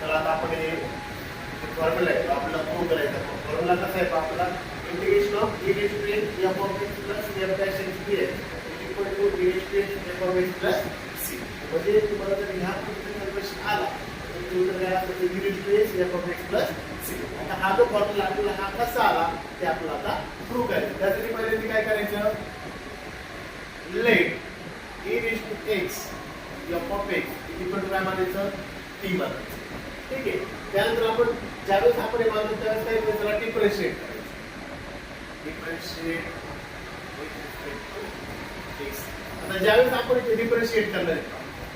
तर आता आपण हे फॉर्म्युला आहे आपल्याला प्रूव्ह करायचा. फॉर्म्युला कसा आहे आपला integration of e raised to x f of x plus f dash x dx is equal to e raised to x f of x plus c. म्हणजे तुम्हाला जर ह्या पद्धतीचा क्वेश्चन आला तर तुम्ही काय असतं e raised to x f of x plus c. आता हा जो फॉर्म्युला आपल्याला हा कसा आला ते आपल्याला आता प्रूव्ह करायचं. त्यासाठी पहिले काय करायचं late e raised to x f of x is equal to काय मानायचं t मानायचं. ठीक आहे. त्यानंतर आपण ज्यावेळेस आपण हे मानतो त्यावेळेस काय करायचं त्याला डिफरन्शिएट करायचं. डिफरन्शिएट आता ज्यावेळेस आपण इथे डिफरन्शिएट करणार आहे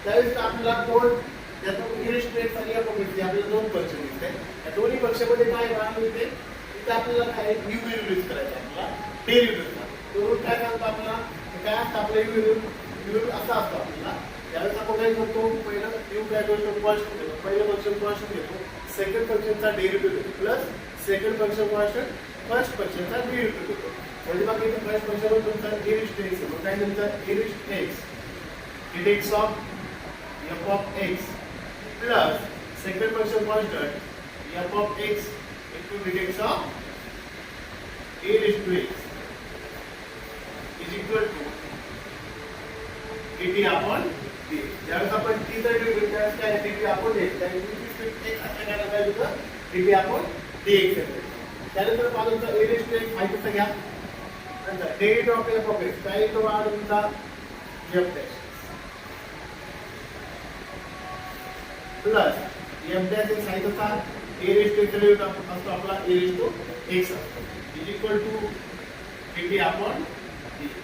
त्यावेळेस आपल्याला दोन त्यातून e raised to x आणि f of x आपल्याला दोन पक्ष मिळते. या दोन्ही पक्षामध्ये काय राहणार इथे इथे आपल्याला काय u यूज करायचं आपल्याला डेरिव्हेटिव्ह. तो काय सांगतो आपल्याला काय असतं आपलं u असा असतो आपल्याला. त्यावेळेस आपण काय करतो पहिलं u काय करतो कॉन्स्टंट घेतो. पहिलं फंक्शन कॉन्स्टंट घेतो. सेकंड फंक्शनचा डेरिव्हेटिव्ह घेतो plus second function constant first फंक्शनचा डेरिव्हेटिव्ह घेतो. म्हणजे मग इथे फर्स्ट फंक्शनवर तुमचा e raised to x मग काय तुमचा e raised to x dx of f of x plus second function constant f of x into dx of e raised to x is equal to dt upon dx. ज्यावेळेस आपण t चा derivative त्यावेळेस काय dt upon dx त्यावेळेस x असं काय होतं dt upon dx येतं. त्यानंतर पासूनचा e raised to x माहिती कसं घ्या नंतर derivative of f of x काय तो हा तुमचा f dash plus f dash x आहे तसा e raised to x derivative असतो आपला e raised to x असतो is equal to dt upon dx.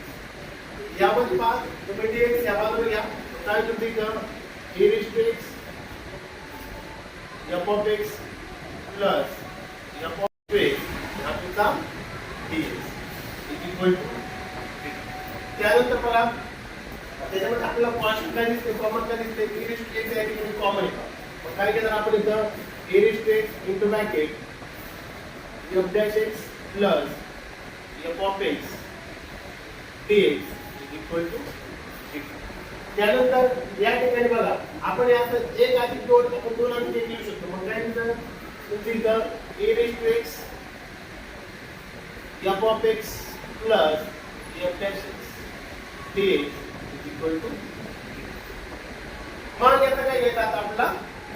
यामध्ये पहा तुम्ही dx या बाजूला घ्या काय तुम्ही e raised to x f of x plus f of x हा तुमचा dx इज इक्वल टू त्यानंतर पहा त्याच्यामध्ये आपल्याला कॉन्स्टंट काय दिसते कॉमन काय दिसते e raised to x या ठिकाणी कॉमन येतं. मग काय केलं आपण इथं e raised to x into bracket f dash x plus f of x dx is equal to त्यानंतर या ठिकाणी बघा आपण यात एक अधिक दोन आपण दोन अधिक एक लिहू शकतो. मग काय इथं तुमचं इथं e raised to x f of x plus f dash x dx is equal to मग याचं काय घ्यायचं आता आपल्याला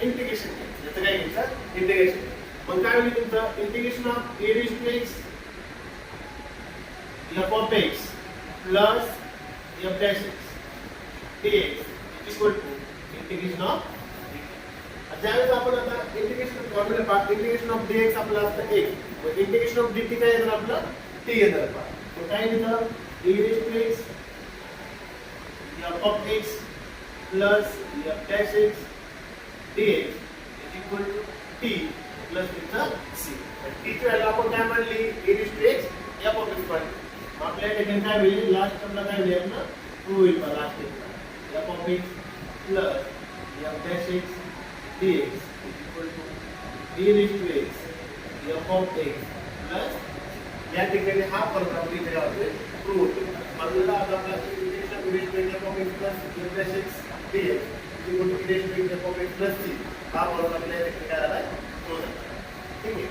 इंटिग्रेशन घ्यायचं. याचं काय घ्यायचं इंटिग्रेशन. मग काय होईल तुमचं integration of e raised to x f of x plus f dash x dx is equal to integration of ज्यावेळेस आपण आता इंटिग्रेशन फॉर्म्युला पाहतो इंटिग्रेशन ऑफ dx आपलं असतं 1 मग इंटिग्रेशन ऑफ dt काय येणार आपलं t येणार पहा. मग काय येतं e raised to x f of x plus f dash x dx is equal to t plus तुमचा c. t ची व्हॅल्यू आपण काय मानली e raised to x f of x मानली. मग आपल्या ठिकाणी काय होईल लास्ट टर्मला काय होईल ना 2 होईल पहा last टर्मला f of x plus f dash x dx is equal to e raised to x f of x plus या ठिकाणी हा फॉर्म्युला आपण इथे वापरतोय प्रूव्ह होतो. फॉर्म्युला आता आपला integration e raised to x f of x plus f dash x dx is equal to e raised to x f of x plus c हा फॉर्म्युला आपल्या इथे काय आलाय तो ठीक आहे.